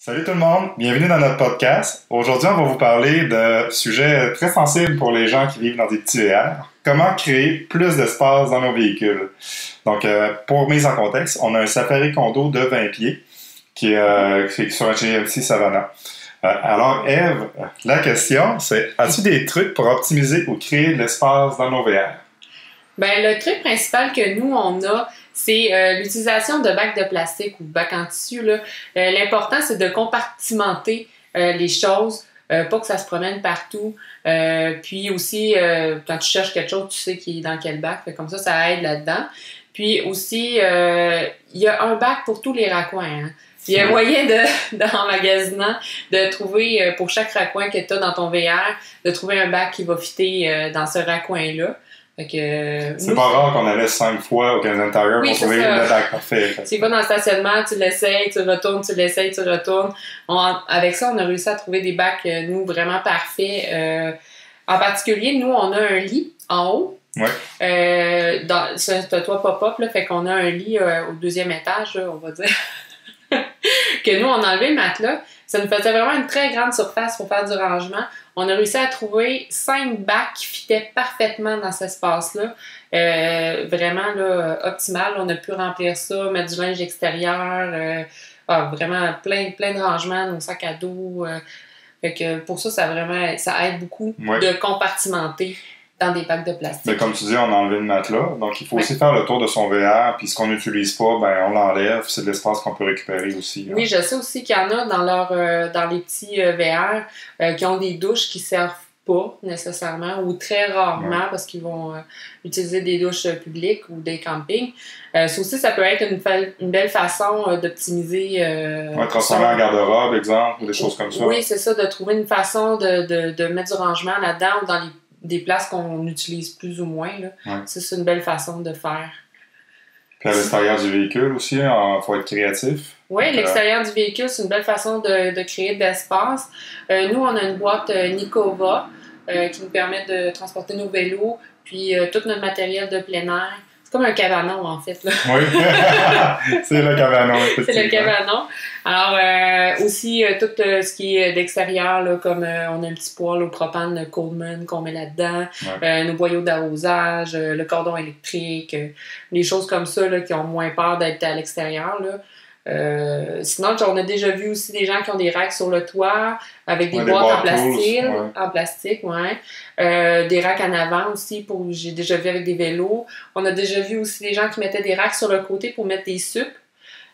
Salut tout le monde, bienvenue dans notre podcast. Aujourd'hui, on va vous parler de sujets très sensibles pour les gens qui vivent dans des petits VR. Comment créer plus d'espace dans nos véhicules. Donc, pour mise en contexte, on a un Safari Condo de 20 pieds qui est sur un GMC Savannah. Alors, Ève, la question, c'est as-tu des trucs pour optimiser ou créer de l'espace dans nos VR? Ben, le truc principal que nous, on a, c'est l'utilisation de bacs de plastique ou bacs en tissu. L'important, c'est de compartimenter les choses, pas que ça se promène partout. Puis aussi, quand tu cherches quelque chose, tu sais qui est dans quel bac. Comme ça aide là-dedans. Puis aussi, il y a un bac pour tous les raccoins. Hein. Il y a moyen en magasinant, de trouver, pour chaque raccoin que tu as dans ton VR, de trouver un bac qui va fitter dans ce raccoin-là. C'est pas rare qu'on allait 5 fois au Canadian Tire pour trouver le bac parfait. Tu vas dans le stationnement, tu l'essayes, tu retournes, tu l'essayes, tu retournes. Avec ça, on a réussi à trouver des bacs, nous, vraiment parfaits. En particulier, nous, on a un lit en haut. Ouais. C'est un toit pop-up, là, fait qu'on a un lit au deuxième étage, là, on va dire. Que nous, on a enlevé le matelas. Ça nous faisait vraiment une très grande surface pour faire du rangement. On a réussi à trouver 5 bacs qui fitaient parfaitement dans cet espace-là. Vraiment là, optimal. On a pu remplir ça, mettre du linge extérieur, vraiment plein de rangements, nos sacs à dos. Fait que pour ça, ça aide beaucoup de compartimenter dans des bacs de plastique. Mais comme tu dis, on a enlevé le matelas. Donc, il faut aussi faire le tour de son VR. Puis, ce qu'on n'utilise pas, ben, on l'enlève. C'est de l'espace qu'on peut récupérer aussi. Là. Oui, je sais aussi qu'il y en a dans les petits VR qui ont des douches qui ne servent pas nécessairement ou très rarement parce qu'ils vont utiliser des douches publiques ou des campings. Ça aussi, ça peut être une belle façon d'optimiser. Transformer en garde-robe, exemple, ou des choses comme ça. Oui, c'est ça, de trouver une façon de mettre du rangement là-dedans ou dans des places qu'on utilise plus ou moins. Là. Ouais. Ça, c'est une belle façon de faire. Puis à l'extérieur du véhicule aussi, il faut être créatif. Oui, l'extérieur du véhicule, c'est une belle façon de créer de l'espace. Nous, on a une boîte Nikova qui nous permet de transporter nos vélos, puis tout notre matériel de plein air. C'est comme un cabanon, en fait. Là. Oui, c'est le cabanon. C'est le cabanon. Alors, aussi, tout ce qui est d'extérieur, là, comme on a un petit poêle au propane Coleman qu'on met là-dedans, nos boyaux d'arrosage, le cordon électrique, des choses comme ça là, qui ont moins peur d'être à l'extérieur. Là. Sinon, on a déjà vu aussi des gens qui ont des racks sur le toit avec des boîtes en plastique. Des racks en avant aussi, j'ai déjà vu avec des vélos. On a déjà vu aussi des gens qui mettaient des racks sur le côté pour mettre des supes.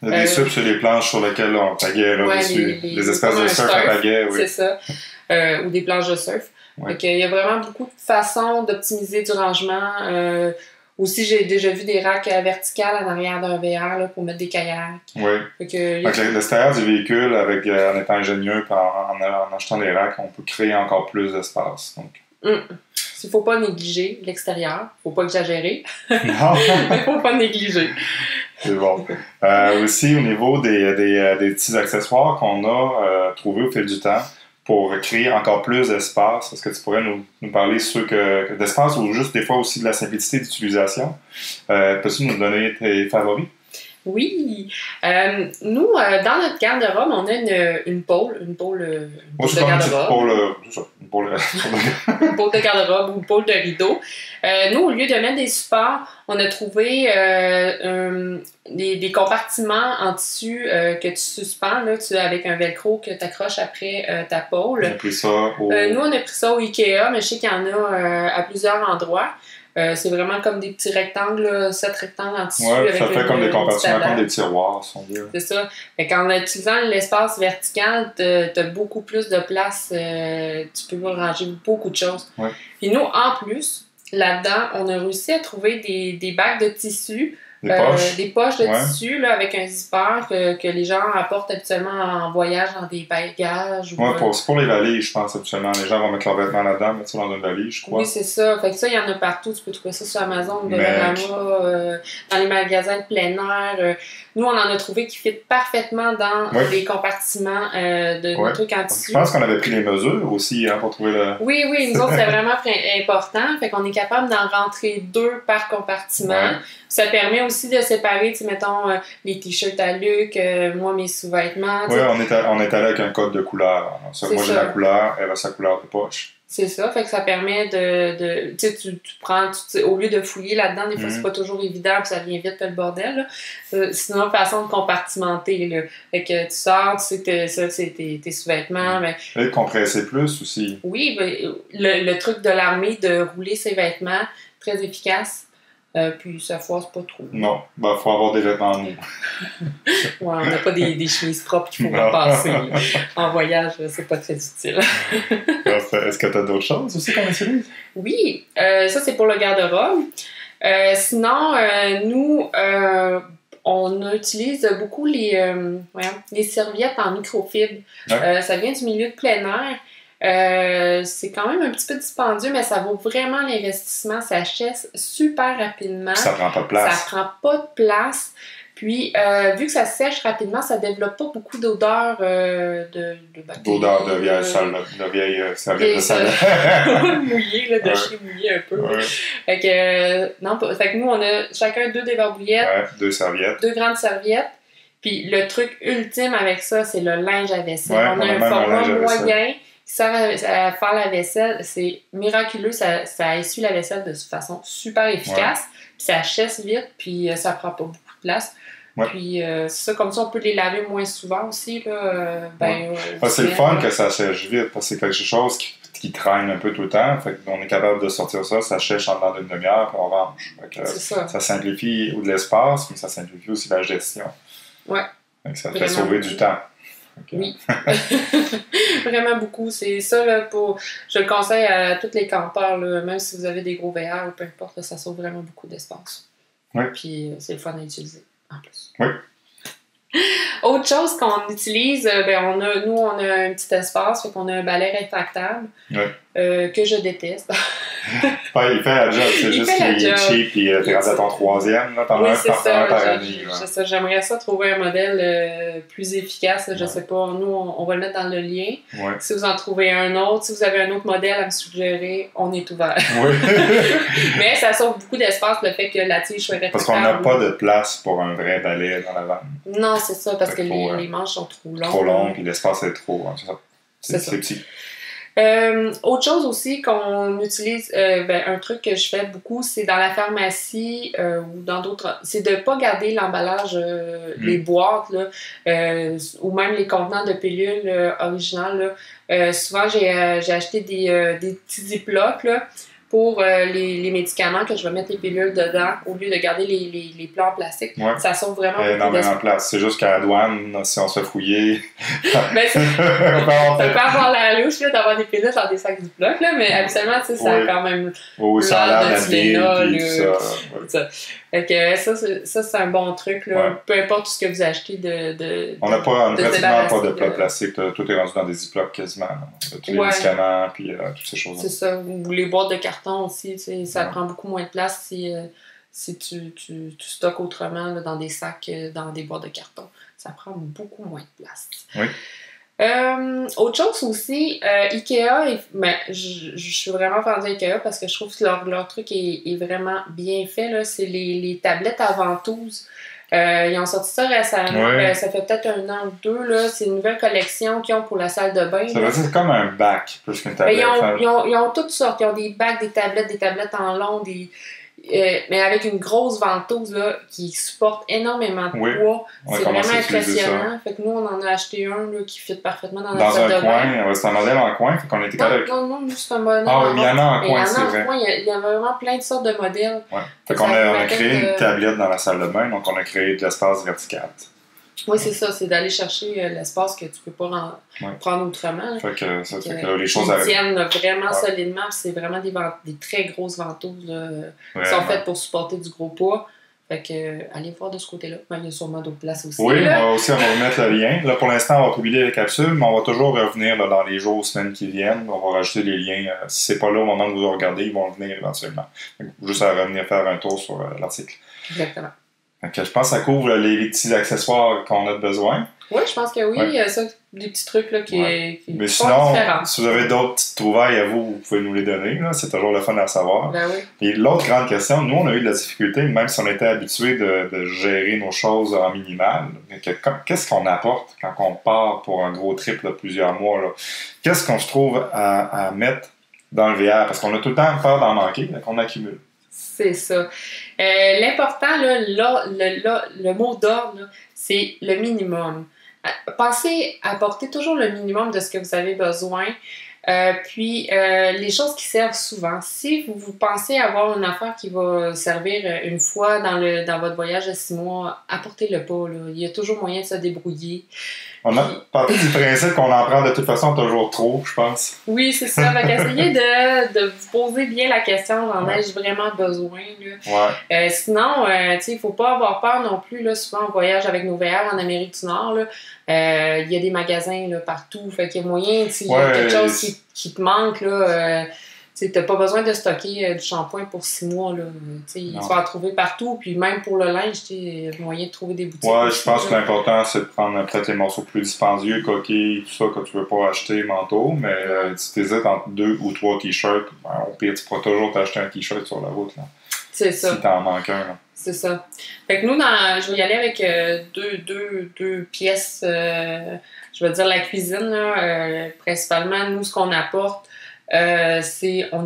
Des supes sur les planches sur lesquelles on pagaie là, dessus. Les espèces de surf à pagaie. Oui. C'est ça. Ou des planches de surf. Ouais. Il y a vraiment beaucoup de façons d'optimiser du rangement. Aussi, j'ai déjà vu des racks verticales en arrière d'un VR là, pour mettre des kayaks. Oui. L'extérieur du véhicule, en étant ingénieux et en achetant des racks, on peut créer encore plus d'espace. Donc. Il ne faut pas négliger l'extérieur. Il ne faut pas exagérer. Non. Il ne faut pas négliger. C'est bon. Aussi, au niveau des petits accessoires qu'on a trouvés au fil du temps, pour créer encore plus d'espace, est-ce que tu pourrais nous parler d'espace ou juste des fois aussi de la simplicité d'utilisation? Peux-tu nous donner tes favoris? Oui. Nous, dans notre garde-robe, on a une pôle de garde-robe. Une pôle de garde-robe ou une pôle de rideau. Nous, au lieu de mettre des supports, on a trouvé des compartiments en tissu que tu suspends là, avec un velcro que tu accroches après ta pôle. Nous, on a pris ça au Ikea, mais je sais qu'il y en a à plusieurs endroits. C'est vraiment comme des petits rectangles, 7 rectangles en tissu. Oui, ça fait comme des compartiments, comme des tiroirs, si on veut. C'est ça. En utilisant l'espace vertical, tu as beaucoup plus de place. Tu peux ranger beaucoup de choses. Ouais. Puis nous, en plus, là-dedans, on a réussi à trouver des bacs de tissu. Des poches de tissu là, avec un zipper que les gens apportent habituellement en voyage dans des bagages. Oui, c'est pour les valises, je pense, habituellement. Les gens vont mettre leurs vêtements là-dedans, mettre ça dans une valise, je crois. Oui, c'est ça. Fait que ça, il y en a partout. Tu peux trouver ça sur Amazon, Dollarama, dans les magasins de plein air. Nous, on en a trouvé qui fit parfaitement dans les compartiments de trucs en tissu. Je pense qu'on avait pris les mesures aussi pour trouver le... Oui, nous autres, c'est vraiment important. Fait qu'on est capable d'en rentrer 2 par compartiment. Ouais. Ça permet aussi aussi de séparer, tu sais, mettons, les t-shirts à Luc, moi, mes sous-vêtements. Oui, on est allé avec un code de couleur. Moi, j'ai la couleur, elle a sa couleur de poche. C'est ça, fait que ça permet tu sais, tu prends, au lieu de fouiller là-dedans, des fois, c'est pas toujours évident, puis ça vient vite le bordel, là. Sinon, façon de compartimenter, là. Fait que tu sors, tu sais que ça, c'est tes sous-vêtements. Mais... Et de compresser plus aussi. Oui, ben, le truc de l'armée de rouler ses vêtements, très efficace. Puis ça force pas trop. Non, ben, faut avoir des vêtements mous. Ouais, on n'a pas des chemises propres qu'il faut repasser. En voyage, c'est pas très utile. Est-ce que tu as d'autres choses aussi qu'on utilise? Oui, ça c'est pour le garde-robe. Sinon, nous, on utilise beaucoup les serviettes en microfibre. Ouais. Ça vient du milieu de plein air. C'est quand même un petit peu dispendieux, mais ça vaut vraiment l'investissement. Ça achète super rapidement. Ça prend pas de place. Ça prend pas de place. Puis, vu que ça sèche rapidement, ça développe pas beaucoup d'odeur de bactéries. D'odeur de vieille serviette de salle. Mouillée, là, de chez mouillé un peu. Ouais. Fait que nous, on a chacun 2 débarbouillettes. Ouais, 2 serviettes. 2 grandes serviettes. Puis le truc ultime avec ça, c'est le linge à vaisselle. Ouais, on a un format moyen qui sert à faire la vaisselle. C'est miraculeux. Ça essuie la vaisselle de façon super efficace. Ouais. Puis ça chasse vite, puis ça prend pas beaucoup de place. Ouais. Puis c'est ça, comme ça, on peut les laver moins souvent aussi. Là, c'est le fun que ça sèche vite, parce que c'est quelque chose qui traîne un peu tout le temps. Fait qu'on est capable de sortir ça sèche en dedans d'une demi-heure, puis on range. Ça simplifie de l'espace, mais ça simplifie aussi la gestion. Ouais. Ça fait sauver du temps. Okay. Oui. Vraiment beaucoup. C'est ça, là, je le conseille à tous les campeurs, là, même si vous avez des gros VR ou peu importe, là, ça sauve vraiment beaucoup d'espace. Oui. Puis c'est le fun à utiliser, en plus. Oui. Autre chose qu'on utilise, on a un petit espace, fait qu'on a un balai rétractable que je déteste. Il fait la job, c'est juste qu'il est cheap, puis t'es rendu à ton 3e, là, t'en as un par année. J'aimerais ça trouver un modèle plus efficace, je sais pas, nous on va le mettre dans le lien. Ouais. Si vous en trouvez un autre, si vous avez un autre modèle à me suggérer, on est ouvert. Oui. Mais ça sauve beaucoup d'espace le fait que la tige soit rétractable. Parce qu'on n'a pas de place pour un vrai balai dans la vanne. Non, c'est ça, parce que les manches sont trop longues. Trop longues, puis l'espace est trop. C'est petit. Autre chose aussi qu'on utilise, un truc que je fais beaucoup, c'est dans la pharmacie ou dans d'autres, c'est de ne pas garder l'emballage, les boîtes, là, ou même les contenants de pilules originales. Là. Souvent, j'ai acheté des petits ziplocs là, pour les médicaments que je vais mettre les pilules dedans au lieu de garder les plats en plastique. Ouais. Ça sauve vraiment beaucoup en place. C'est juste qu'à la douane, si on se fait fouiller... ça peut avoir la louche là, d'avoir des pilules dans des sacs du bloc, là, mais habituellement, tu sais, ça a quand même... Oui, ça a l'air d'habiller, ça. Fait que ça, c'est un bon truc. Là. Ouais. Peu importe ce que vous achetez on n'a pratiquement pas de plats plastiques. Tout est rendu dans des ziplocs quasiment. Tous les médicaments, puis toutes ces choses-là. C'est ça. Ou les boîtes de carton aussi. Ça prend beaucoup moins de place si tu stockes autrement là, dans des sacs, dans des boîtes de carton. Ça prend beaucoup moins de place. Oui. Autre chose aussi, Ikea, je suis vraiment fan d'Ikea parce que je trouve que leur truc est vraiment bien fait. Là. C'est les tablettes à ventouses. Ils ont sorti ça récemment. Ouais. Ça fait peut-être 1 an ou 2. Là. C'est une nouvelle collection qu'ils ont pour la salle de bain. Ça veut dire c'est comme un bac plus qu'une tablette. Ils ont toutes sortes. Ils ont des bacs, des tablettes en long, mais avec une grosse ventouse là, qui supporte énormément de poids. C'est vraiment impressionnant. Fait que nous, on en a acheté un là, qui fit parfaitement dans la salle de bain. C'est un modèle en coin. Fait qu'on était non, juste un modèle il y en a en coin, c'est vrai. Il y a vraiment plein de sortes de modèles. Ouais. Fait qu'on a créé une tablette dans la salle de bain, donc on a créé de l'espace vertical. Oui, c'est ça, c'est d'aller chercher l'espace que tu peux pas prendre autrement. Fait que les choses tiennent vraiment solidement, c'est vraiment des très grosses ventouses qui sont faites pour supporter du gros poids. Fait que allez voir de ce côté-là. Il y a sûrement d'autres places aussi. Oui, on va remettre le lien. Là, pour l'instant, on va publier les capsules, mais on va toujours revenir là, dans les jours, semaines qui viennent. On va rajouter les liens. Si c'est pas là au moment où vous regardez, ils vont venir éventuellement. Donc, juste à revenir faire un tour sur l'article. Exactement. Donc, je pense que ça couvre les petits accessoires qu'on a besoin. Oui, je pense que oui. Ouais. Il y a ça, des petits trucs là, qui Mais font sinon, la différence. si vous avez d'autres petites trouvailles à vous, vous pouvez nous les donner. Là. C'est toujours le fun à savoir. Ben oui. Et l'autre grande question, nous, on a eu de la difficulté, même si on était habitué de gérer nos choses en minimal. Qu'est-ce qu'on apporte quand on part pour un gros trip, là, plusieurs mois? Là? Qu'est-ce qu'on se trouve à mettre dans le VR? Parce qu'on a tout le temps peur d'en manquer, qu'on accumule. C'est ça. L'important, là, le mot d'ordre, là, c'est le minimum. Pensez à apporter toujours le minimum de ce que vous avez besoin. Puis, les choses qui servent souvent. Si vous pensez avoir une affaire qui va servir une fois dans votre voyage de 6 mois, apportez-le pas. Là. Il y a toujours moyen de se débrouiller. On a parlé du principe qu'on en prend de toute façon toujours trop, je pense. Oui, c'est ça. Fait qu'essayez de vous poser bien la question, j'en ai-je vraiment besoin? Là? Ouais. Sinon, il ne faut pas avoir peur non plus. Là, souvent, on voyage avec nos VR en Amérique du Nord. Il y a des magasins là, partout. Fait qu'il y a moyen, s'il y a quelque chose qui te manque, là, tu n'as pas besoin de stocker du shampoing pour 6 mois. Là. Il faut en trouver partout. Puis même pour le linge, il y a moyen de trouver des boutiques. Ouais, je pense que l'important, c'est de prendre peut-être les morceaux plus dispendieux, coquilles, tout ça, que tu veux pas acheter, manteau. Mais si tu hésites entre 2 ou 3 t-shirts, au pire, tu pourras toujours t'acheter un t-shirt sur la route. Là, c'est ça. Si t'en manques un. Là. C'est ça. Fait que nous, je vais y aller avec deux pièces. Je vais dire la cuisine. Là, principalement, nous, ce qu'on apporte, on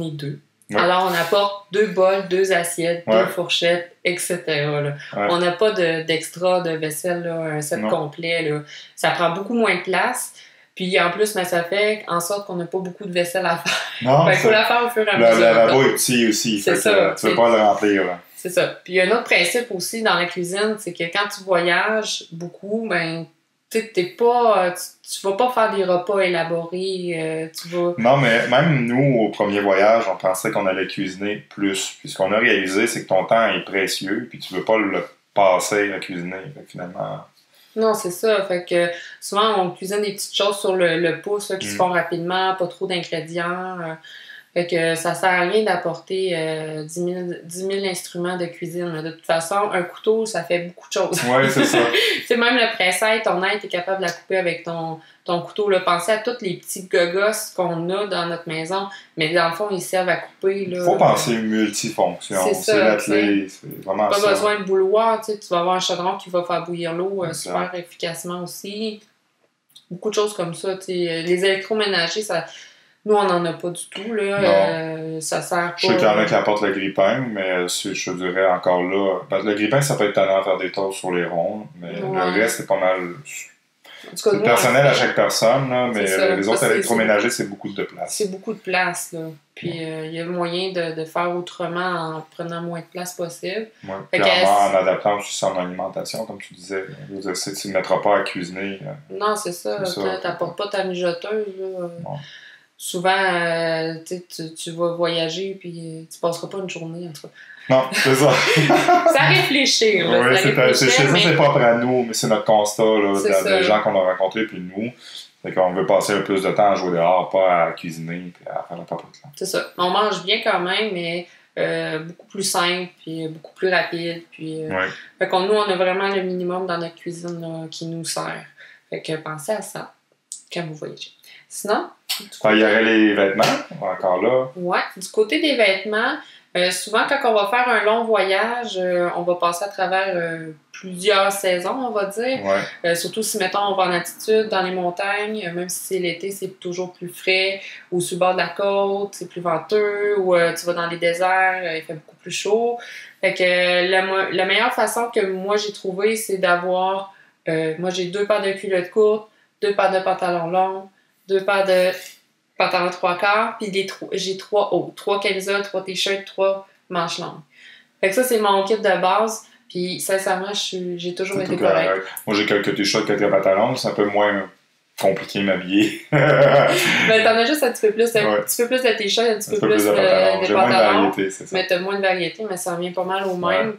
est 2. Ouais. Alors, on apporte 2 bols, 2 assiettes, 2 fourchettes, etc. Là. Ouais. On n'a pas d'extra de vaisselle, là, un set complet. Là. Ça prend beaucoup moins de place. Puis en plus, ça fait en sorte qu'on n'a pas beaucoup de vaisselle à faire. Il faut la faire au fur et à mesure. Le lavabo est petit aussi. C'est ça. Tu ne veux pas le remplir. Là. C'est ça. Puis il y a un autre principe aussi dans la cuisine, c'est que quand tu voyages beaucoup, tu vas pas faire des repas élaborés. Non, mais même nous, au premier voyage, on pensait qu'on allait cuisiner plus. Puis ce qu'on a réalisé, c'est que ton temps est précieux, puis tu veux pas le passer à cuisiner. Finalement... Non, c'est ça. Fait que souvent, on cuisine des petites choses sur le pouce là, qui se font rapidement, pas trop d'ingrédients. Fait que ça sert à rien d'apporter 10 000 instruments de cuisine. De toute façon, un couteau, ça fait beaucoup de choses. Oui, c'est ça. C'est même le presse-aide, ton aide, t'es capable de la couper avec ton couteau. Là. Pensez à tous les petits gogos qu'on a dans notre maison, mais dans le fond, ils servent à couper. Il faut penser multifonction. C'est l'atelier. C'est vraiment ça. Pas besoin de bouilloire. Tu vas avoir un chaudron qui va faire bouillir l'eau super efficacement aussi. Beaucoup de choses comme ça. Les électroménagers, ça... Nous, on n'en a pas du tout. Là. Ça sert pas. Je sais qu'il y en a qui apportent le grille-pain, mais je dirais encore là... le grille-pain, ça peut être tannant à faire des toasts sur les ronds, mais le reste, c'est pas mal... C'est personnel à chaque personne, là, mais les autres électroménagers, c'est beaucoup de place. C'est beaucoup de place. Là. Puis il y a moyen de faire autrement en prenant moins de place possible. Oui, clairement, en adaptant aussi son alimentation, comme tu disais. Tu ne mettras pas à cuisiner. Non, c'est ça. Tu n'apportes pas ta mijoteuse. Là. Souvent, tu vas voyager puis tu passeras pas une journée en tout cas. Non, c'est ça. Ça réfléchit. Oui, c'est propre à nous, mais c'est notre constat là, des gens qu'on a rencontrés puis nous. Fait qu'on veut passer un peu plus de temps à jouer dehors, pas à cuisiner et à faire la papote. C'est ça. On mange bien quand même, mais beaucoup plus simple puis beaucoup plus rapide. Puis, fait qu'on nous, on a vraiment le minimum dans notre cuisine là, qui nous sert. Fait que pensez à ça quand vous voyagez. Sinon, il y aurait les vêtements, encore là. Oui, du côté des vêtements, souvent quand on va faire un long voyage, on va passer à travers plusieurs saisons, on va dire. Ouais. Surtout si, mettons, on va en altitude, dans les montagnes, même si c'est l'été, c'est toujours plus frais, ou sur le bord de la côte, c'est plus venteux, ou tu vas dans les déserts, il fait beaucoup plus chaud. Fait que la meilleure façon que moi j'ai trouvé, c'est d'avoir, moi j'ai 2 paires de culottes courtes, 2 paires de pantalons longs, 2 paires de pantalons 3/4, puis j'ai 3 hauts. 3 camisoles, 3 t-shirts, 3 manches longues. Fait que ça, c'est mon kit de base. Puis, sincèrement, j'ai toujours été correct. Moi, j'ai quelques t-shirts, quelques pantalons. C'est un peu moins compliqué de m'habiller. Mais t'en as juste un petit peu plus. Un petit peu plus de t-shirts, un petit peu plus de pantalons. J'ai moins de variété, c'est ça. Mais t'as moins de variété, mais ça revient pas mal au même.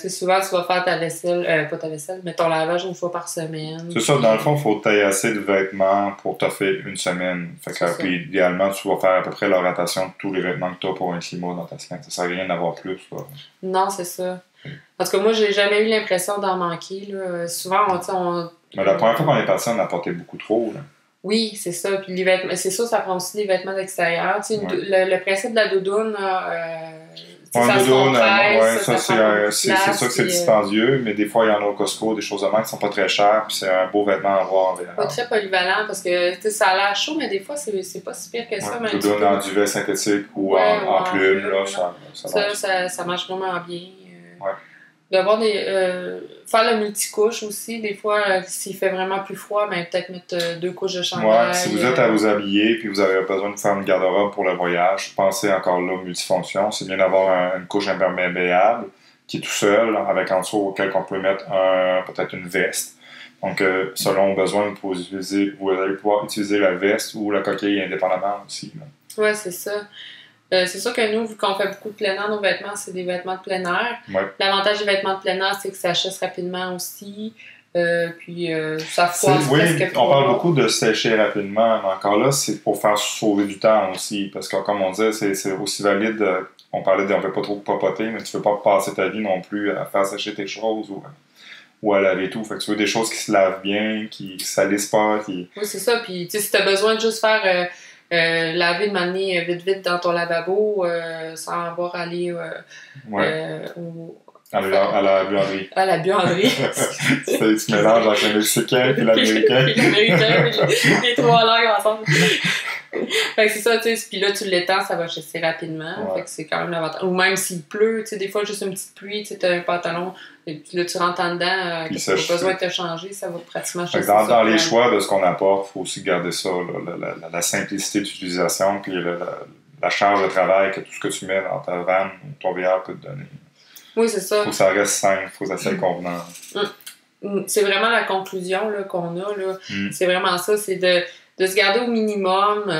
Souvent, tu vas faire ta vaisselle, pas ta vaisselle, mais ton lavage une fois par semaine. C'est ça, dans le fond, il faut que tu aies assez de vêtements pour t'offrir une semaine. Fait que, puis, idéalement, tu vas faire à peu près la rotation de tous les vêtements que tu as pour un climat dans ta semaine. Ça sert à rien d'avoir plus. Là. Non, c'est ça. En tout cas, moi, j'ai jamais eu l'impression d'en manquer. Là. Souvent, Mais la première fois qu'on est parti, on apportait beaucoup trop. Là. Oui, c'est ça. Puis les vêtements, c'est ça, ça prend aussi des vêtements d'extérieur. Tu sais, Ouais. le principe de la doudoune, là, Un doudoune, ça c'est c'est sûr que c'est dispendieux, mais des fois, il y en a au Costco, des choses de même qui sont pas très chères, puis c'est un beau vêtement à avoir en Pas général. très polyvalent parce que ça a l'air chaud, mais des fois, c'est pas si pire que ça. Ouais, doudoune en duvet synthétique ou en plume, là, ça marche vraiment bien. Ouais. D'avoir faire le multicouche aussi, des fois, s'il fait vraiment plus froid, ben, peut-être mettre 2 couches de chandail. Ouais, si vous êtes à vous habiller puis vous avez besoin de faire une garde-robe pour le voyage, pensez encore là multifonction. C'est bien d'avoir une couche imperméable qui est tout seul, avec en dessous auquel on peut mettre peut-être une veste. Donc, selon besoin, vous allez pouvoir utiliser la veste ou la coquille indépendamment aussi. Oui, c'est ça. C'est sûr que nous, vu qu'on fait beaucoup de plein air, nos vêtements, c'est des vêtements de plein air. Ouais. L'avantage des vêtements de plein air, c'est que ça sèche rapidement aussi. Puis ça froisse presque pas. On parle beaucoup de sécher rapidement, mais encore là, c'est pour faire sauver du temps aussi. Parce que, comme on disait, c'est aussi valide. On parlait on ne veut pas trop papoter, mais tu ne veux pas passer ta vie non plus à faire sécher tes choses ou à laver tout. Fait que tu veux des choses qui se lavent bien, qui ne salissent pas. Oui, c'est ça. Puis, tu sais, si tu as besoin de juste faire laver de manière vite dans ton lavabo sans avoir à aller à la buanderie. À la buanderie. Tu mélanges avec le Mexicain et l'Américain. Puis l'Américain, les 3 langues ensemble. Fait que c'est ça, tu sais. Puis là, tu l'étends, ça va sécher rapidement. Ouais. Fait que c'est quand même l'avantage. Ou même s'il pleut, tu sais, des fois, juste une petite pluie, tu sais, t'as un pantalon, et puis là, tu rentres en dedans, tu n'as pas besoin de te changer, ça va pratiquement changer. Dans les choix de ce qu'on apporte, il faut aussi garder ça, là, la simplicité d'utilisation, puis la charge de travail que tout ce que tu mets dans ta vanne ou ton VR peut te donner. Oui, c'est ça. Il faut que ça reste simple, il faut que ça soit convenant. C'est vraiment la conclusion là, qu'on a. Là. C'est vraiment ça, c'est de se garder au minimum.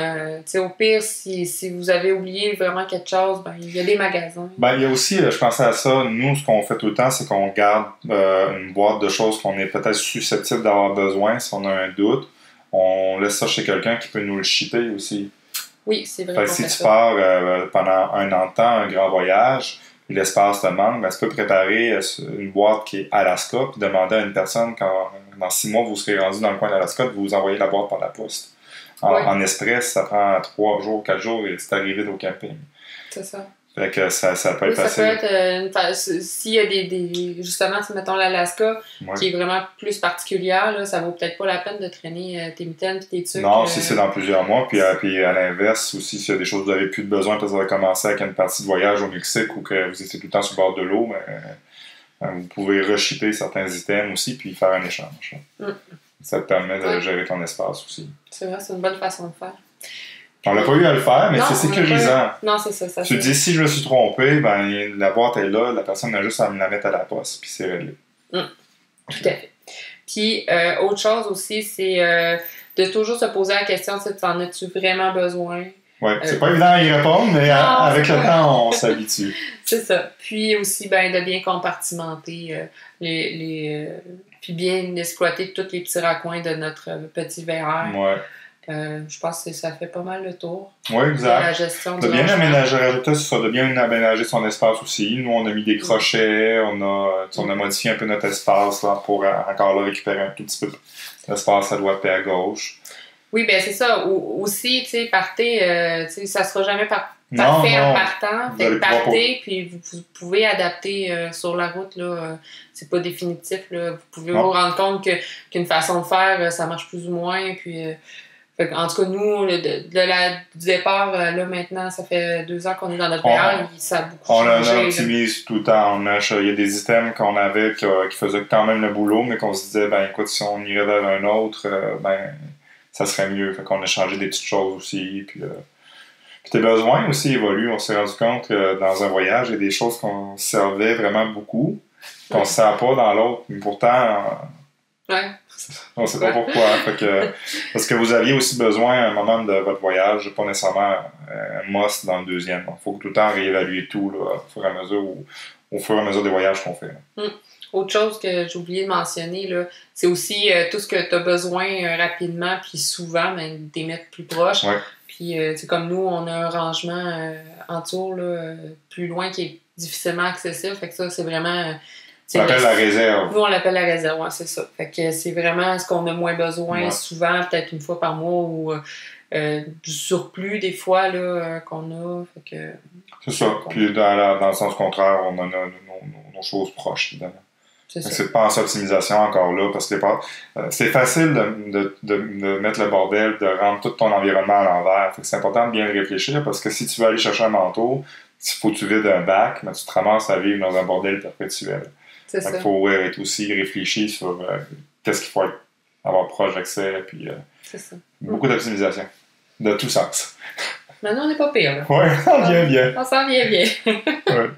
Au pire, si vous avez oublié vraiment quelque chose, ben, il y a des magasins. Ben, il y a aussi, je pensais à ça, nous, ce qu'on fait tout le temps, c'est qu'on garde une boîte de choses qu'on est peut-être susceptible d'avoir besoin, si on a un doute. On laisse ça chez quelqu'un qui peut nous le shipper aussi. Oui, c'est vrai. Fait que si tu pars pendant un an de temps, un grand voyage, et l'espace te manque, ben, tu peux préparer une boîte qui est Alaska, puis demander à une personne, quand dans 6 mois, vous serez rendu dans le coin d'Alaska, de vous envoyer la boîte par la poste. En express, ça prend 3 jours, 4 jours, et c'est arrivé au camping. C'est ça. Fait que ça peut être facile. Ça peut être s'il y a justement, mettons l'Alaska, qui est vraiment plus particulière, là, ça vaut peut-être pas la peine de traîner tes mitaines et tes trucs. Non, si c'est dans plusieurs mois, puis à l'inverse, aussi, s'il y a des choses que vous n'avez plus de besoin, parce que vous avez commencé avec une partie de voyage au Mexique ou que vous étiez tout le temps sur le bord de l'eau, vous pouvez reshipper certains items aussi, puis faire un échange. Ça te permet de gérer ton espace aussi. C'est vrai, c'est une bonne façon de faire. On n'a pas eu à le faire, mais c'est sécurisant. Non, c'est ça. Tu te dis, si je me suis trompé, ben, la boîte est là, la personne a juste à me la mettre à la poste, puis c'est réglé. Tout à fait. Puis, autre chose aussi, c'est de toujours se poser la question, t'en as-tu vraiment besoin? Oui, c'est pas évident à y répondre, mais avec le temps, on s'habitue. C'est ça. Puis aussi, de bien compartimenter puis bien exploiter tous les petits raccoins de notre petit VR. Ouais. Je pense que ça fait pas mal le tour. Oui, exact. La gestion de bien aménager, rajouter ça, de bien aménager son espace aussi. Nous, on a mis des crochets, on a modifié un peu notre espace là, pour encore là, récupérer un tout petit peu d'espace à droite et à gauche. Oui, bien c'est ça. Aussi, tu sais, partez, ça sera jamais parfait en partant. Partez, puis vous pouvez adapter sur la route. Là, c'est pas définitif. Là. Vous pouvez vous rendre compte qu'une façon de faire, ça marche plus ou moins. Puis, en tout cas, nous, du départ, là, maintenant, ça fait 2 ans qu'on est dans notre VR, ça a beaucoup changé. On optimise tout le temps. Il y a des items qu'on avait qui faisaient quand même le boulot, mais qu'on se disait, écoute, si on irait vers un autre, ça serait mieux. Fait qu'on a changé des petites choses aussi. Puis tes besoins aussi évoluent. On s'est rendu compte que dans un voyage, il y a des choses qu'on servait vraiment beaucoup, qu'on ne sert pas dans l'autre. Mais pourtant, on ne sait pas pourquoi. Parce que vous aviez aussi besoin à un moment de votre voyage, pas nécessairement un must dans le deuxième. Il faut tout le temps réévaluer tout là, au fur et à mesure des voyages qu'on fait. Autre chose que j'ai oublié de mentionner, là, c'est aussi tout ce que tu as besoin rapidement, puis souvent, des mettre plus proches. Ouais. Puis, c'est comme nous, on a un rangement en tour plus loin qui est difficilement accessible. Fait que ça, c'est vraiment. On l'appelle la réserve. Nous, on l'appelle la réserve, ouais, c'est ça. Fait que c'est vraiment ce qu'on a moins besoin souvent, peut-être une fois par mois ou du surplus des fois là, qu'on a. Fait que, c'est ça. Puis dans le sens contraire, on en a nos choses proches, évidemment. C'est pas en optimisation encore là, parce que c'est facile de mettre le bordel, de rendre tout ton environnement à l'envers. Fait que c'est important de bien réfléchir, parce que si tu veux aller chercher un manteau, il faut que tu vides un bac, mais tu te ramasses à vivre dans un bordel perpétuel. C'est ça. Il faut être aussi réfléchi sur qu'est-ce qu'il faut avoir proche d'accès, puis c'est ça. Beaucoup d'optimisation, de tous sens. Maintenant, on n'est pas pire. Oui, on vient bien. On s'en vient bien. Ouais.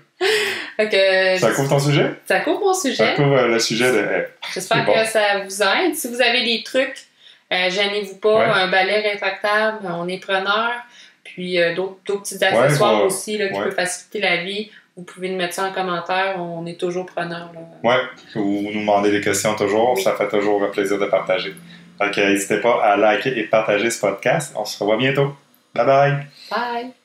Ça couvre ton sujet? Ça couvre mon sujet. Ça couvre le sujet de... J'espère que ça vous aide. Si vous avez des trucs, gênez-vous pas. Un balai rétractable, on est preneur. Puis d'autres petits accessoires aussi là, qui peuvent faciliter la vie. Vous pouvez nous mettre ça en commentaire. On est toujours preneur. Oui, ou nous demander des questions toujours. Oui. Ça fait toujours un plaisir de partager. Donc, n'hésitez pas à liker et partager ce podcast. On se revoit bientôt. Bye bye! Bye!